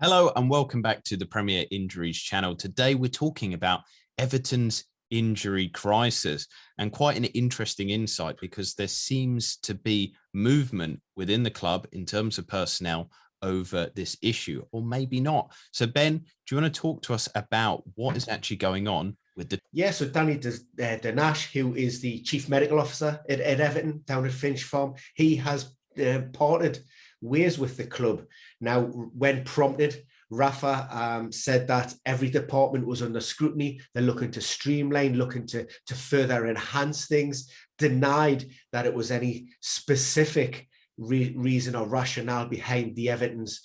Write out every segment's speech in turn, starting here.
Hello and welcome back to the Premier Injuries channel. Today we're talking about Everton's injury crisis and quite an interesting insight because there seems to be movement within the club in terms of personnel over this issue, or maybe not. So Ben, do you want to talk to us about what is actually going on with the... Yeah, so Danny Dinash, who is the Chief Medical Officer at Everton down at Finch Farm, he has parted ways with the club. Now, when prompted, Rafa said that every department was under scrutiny. They're looking to streamline, looking to further enhance things, denied that it was any specific reason or rationale behind the Everton's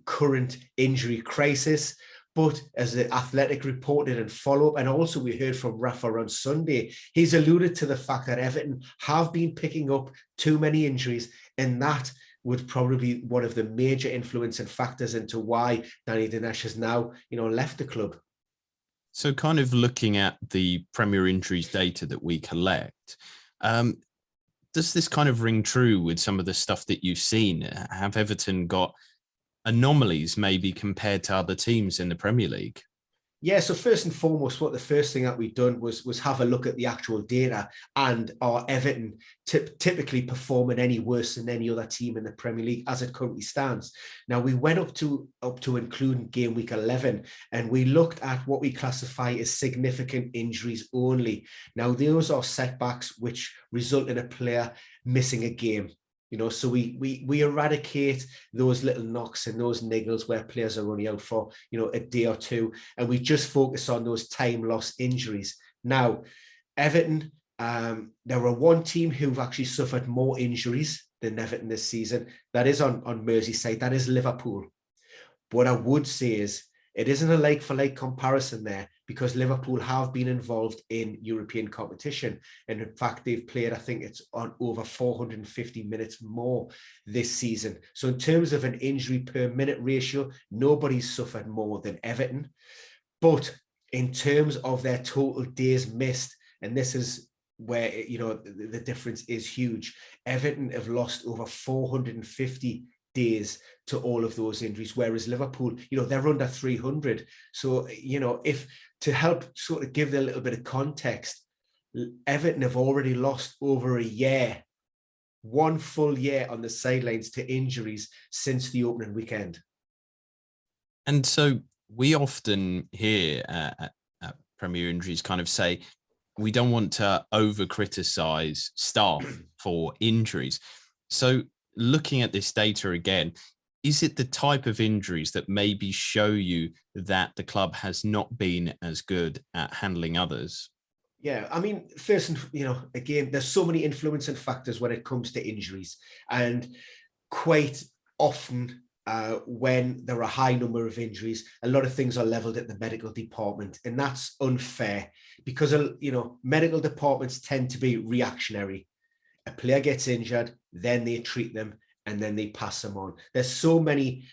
current injury crisis. But as the Athletic reported and follow-up, and also we heard from Rafa on Sunday, he's alluded to the fact that Everton have been picking up too many injuries, and that would probably be one of the major influencing factors into why Danny Dinesh has now, left the club. So kind of looking at the Premier injuries data that we collect, does this kind of ring true with some of the stuff that you've seen? Have Everton got anomalies maybe compared to other teams in the Premier League? Yeah, so first and foremost, the first thing that we've done was have a look at the actual data, and are Everton typically performing any worse than any other team in the Premier League as it currently stands. Now, we went up to including game week 11, and we looked at what we classify as significant injuries only. Now, those are setbacks which result in a player missing a game. So we eradicate those little knocks and those niggles where players are only out for, a day or two, and we just focus on those time loss injuries. Now, Everton, there are one team who've actually suffered more injuries than Everton this season. That is on Merseyside. That is Liverpool. What I would say is it isn't a like-for-like comparison there, because Liverpool have been involved in European competition. And in fact, they've played, I think it's on over 450 minutes more this season. So in terms of an injury per minute ratio, nobody's suffered more than Everton. But in terms of their total days missed, and this is where, the difference is huge, Everton have lost over 450 days to all of those injuries, whereas Liverpool, they're under 300. So, if to help sort of give a little bit of context, Everton have already lost over a year, one full year on the sidelines to injuries since the opening weekend. And so we often hear at Premier Injuries kind of say, we don't want to over criticize staff for injuries. So looking at this data again, is it the type of injuries that maybe show you that the club has not been as good at handling others? Yeah, I mean, first, again, there's so many influencing factors when it comes to injuries, and quite often when there are a high number of injuries, a lot of things are leveled at the medical department, and that's unfair because, medical departments tend to be reactionary. A player gets injured, then they treat them, and then they pass them on. There's so many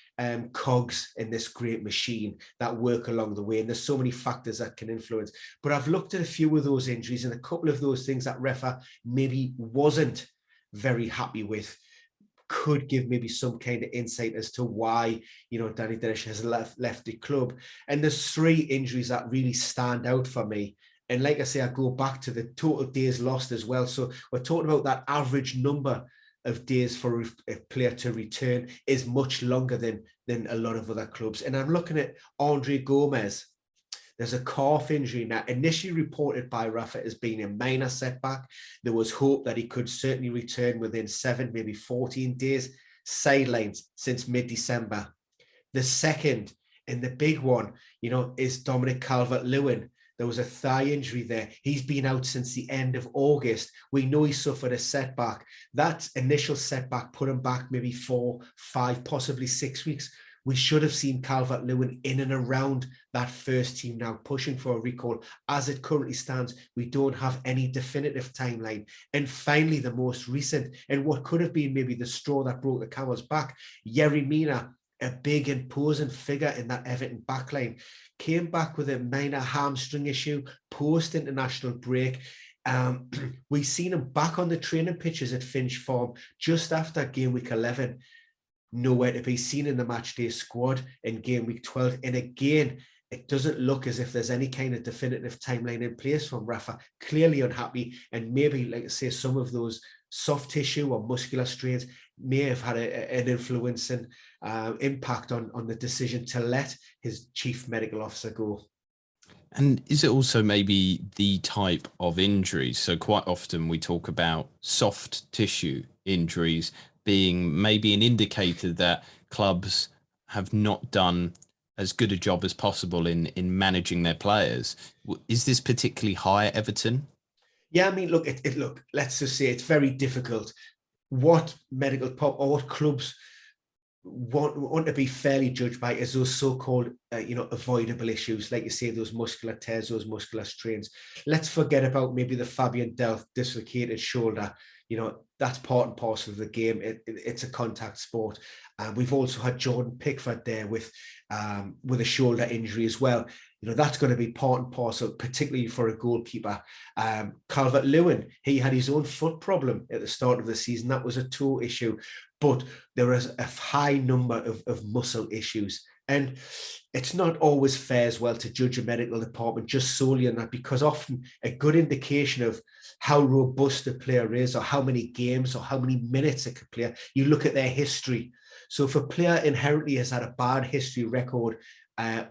cogs in this great machine that work along the way, and there's so many factors that can influence. But I've looked at a few of those injuries, and a couple of those things that Rafa maybe wasn't very happy with could give maybe some kind of insight as to why, Danny Dinesh has left the club. And there's three injuries that really stand out for me. And like I say, I go back to the total days lost as well. So we're talking about that average number of days for a player to return is much longer than a lot of other clubs. And I'm looking at Andre Gomez. There's a calf injury now, initially reported by Rafa as being a minor setback. There was hope that he could certainly return within 7, maybe 14 days, sidelines since mid-December. The second, and the big one, is Dominic Calvert-Lewin. There was a thigh injury there. He's been out since the end of August. We know he suffered a setback. That initial setback put him back maybe 4, 5, possibly 6 weeks. We should have seen Calvert-Lewin in and around that first team now, pushing for a recall. As it currently stands, we don't have any definitive timeline. And finally, the most recent, and what could have been maybe the straw that broke the camel's back, Yerry Mina, a big imposing figure in that Everton backline, came back with a minor hamstring issue post-international break. We've seen him back on the training pitches at Finch Farm just after game week 11. nowhere to be seen in the matchday squad in game week 12. And again, it doesn't look as if there's any kind of definitive timeline in place from Rafa. Clearly unhappy, and maybe, like I say, some of those soft tissue or muscular strains may have had an influencing impact on the decision to let his chief medical officer go. And is it also maybe the type of injuries? So quite often we talk about soft tissue injuries being maybe an indicator that clubs have not done as good a job as possible in managing their players. Is this particularly high at Everton? Yeah, I mean, look, look, let's just say it's very difficult. What medical or what clubs want to be fairly judged by is those so-called, avoidable issues, like you say, those muscular tears, those muscular strains. Let's forget about maybe the Fabian Delph dislocated shoulder. That's part and parcel of the game. It's a contact sport. We've also had Jordan Pickford there with a shoulder injury as well. That's going to be part and parcel, particularly for a goalkeeper. Calvert-Lewin, he had his own foot problem at the start of the season. That was a toe issue, but there is a high number of muscle issues. And it's not always fair as well to judge a medical department just solely on that, because often a good indication of how robust a player is, or how many games or how many minutes it could play, you look at their history. So if a player inherently has had a bad history record,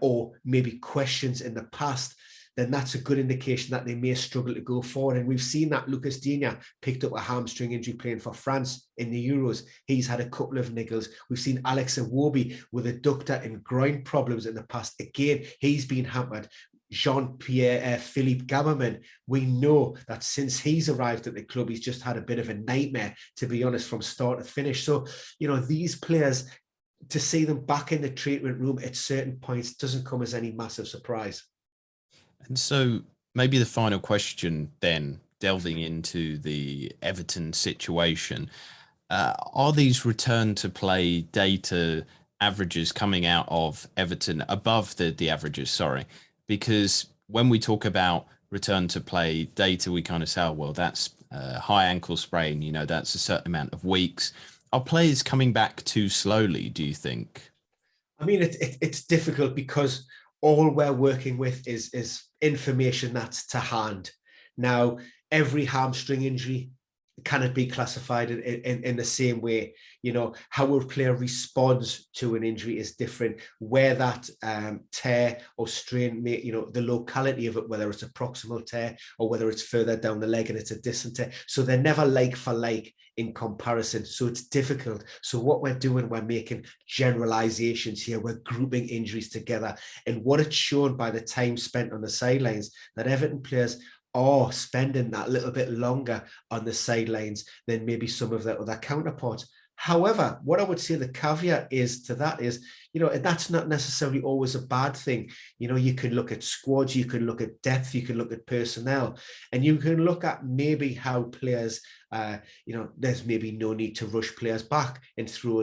or maybe questions in the past, then that's a good indication that they may struggle to go forward. And we've seen that Lucas Digne picked up a hamstring injury playing for France in the Euros. He's had a couple of niggles. We've seen Alex Iwobi with adductor and groin problems in the past. Again, he's been hampered. Jean-Pierre Philippe Gamerman, we know that since he's arrived at the club, he's just had a bit of a nightmare, to be honest, from start to finish. So, these players, to see them back in the treatment room at certain points doesn't come as any massive surprise. And so maybe the final question then, delving into the Everton situation, are these return to play data averages coming out of Everton above the averages? Sorry, because when we talk about return to play data, we kind of say, oh, well, that's a high ankle sprain, that's a certain amount of weeks. Are players coming back too slowly, do you think? I mean, it's difficult because all we're working with is information that's to hand. Now, every hamstring injury cannot be classified in the same way. How a player responds to an injury is different. Where that tear or strain may, the locality of it, whether it's a proximal tear or whether it's further down the leg and it's a distant tear. So they're never like for like in comparison. So it's difficult. So what we're doing, we're making generalizations here. We're grouping injuries together. And what it's shown by the time spent on the sidelines, that Everton players are spending that little bit longer on the sidelines than maybe some of their other counterparts. However, what I would say the caveat is to that is, that's not necessarily always a bad thing. You can look at squads, you can look at depth, you can look at personnel, and you can look at maybe how players, there's maybe no need to rush players back and throw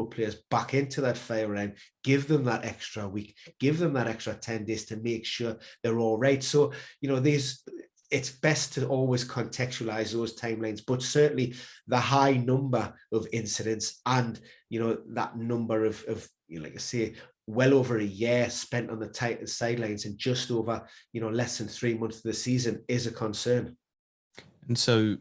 players back into that fire round, give them that extra week, give them that extra 10 days to make sure they're all right. So, it's best to always contextualize those timelines, but certainly the high number of incidents and, that number of like I say, well over a year spent on the sidelines and just over, less than 3 months of the season is a concern. And so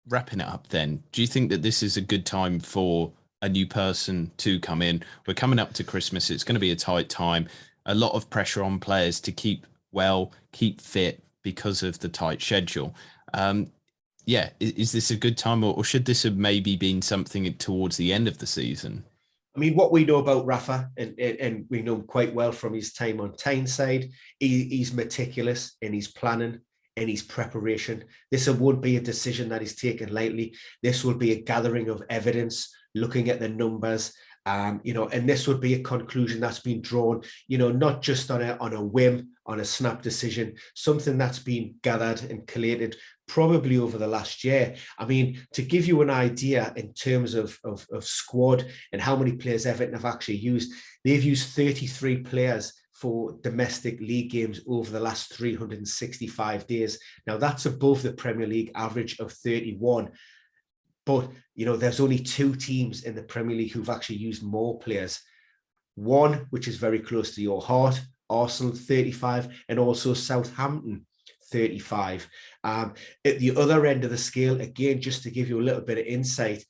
wrapping it up then, do you think that this is a good time for a new person to come in? We're coming up to Christmas. It's going to be a tight time. A lot of pressure on players to keep well, keep fit, because of the tight schedule. Is this a good time, or should this have maybe been something towards the end of the season? I mean, what we know about Rafa, and we know him quite well from his time on Tyneside, he's meticulous in his planning, in his preparation. This won't be a decision that is taken lightly. This will be a gathering of evidence, looking at the numbers, and this would be a conclusion that's been drawn, not just on a whim, on a snap decision, something that's been gathered and collated probably over the last year. I mean, to give you an idea in terms of squad and how many players Everton have actually used, they've used 33 players for domestic league games over the last 365 days. Now, that's above the Premier League average of 31. But, there's only 2 teams in the Premier League who've actually used more players. One, which is very close to your heart, Arsenal 35, and also Southampton 35. At the other end of the scale, again, just to give you a little bit of insight,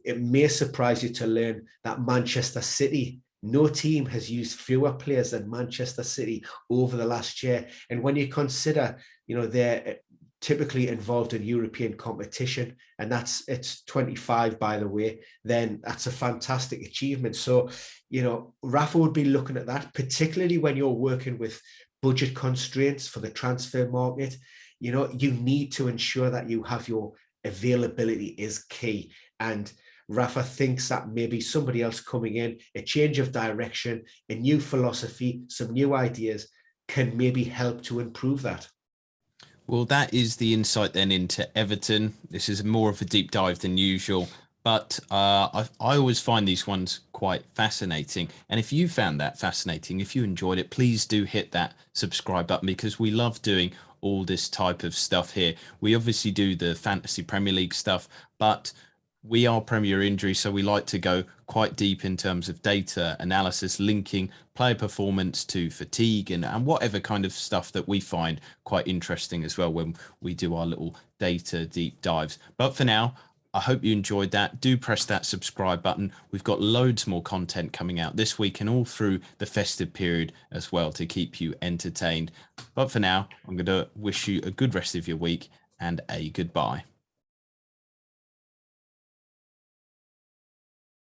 it may surprise you to learn that Manchester City, no team has used fewer players than Manchester City over the last year. And when you consider, they're typically involved in European competition, and it's 25, by the way, then that's a fantastic achievement. So, Rafa would be looking at that, particularly when you're working with budget constraints for the transfer market. You need to ensure that you have your availability is key. And Rafa thinks that maybe somebody else coming in, a change of direction, a new philosophy, some new ideas can maybe help to improve that. Well, that is the insight then into Everton. This is more of a deep dive than usual, but I always find these ones quite fascinating. And if you found that fascinating, if you enjoyed it, please do hit that subscribe button, because we love doing all this type of stuff here. We obviously do the Fantasy Premier League stuff, but we are Premier Injury, so we like to go quite deep in terms of data analysis, linking player performance to fatigue and whatever kind of stuff that we find quite interesting as well when we do our little data deep dives. But for now, I hope you enjoyed that. Do press that subscribe button. We've got loads more content coming out this week and all through the festive period as well to keep you entertained. But for now, I'm going to wish you a good rest of your week and a goodbye.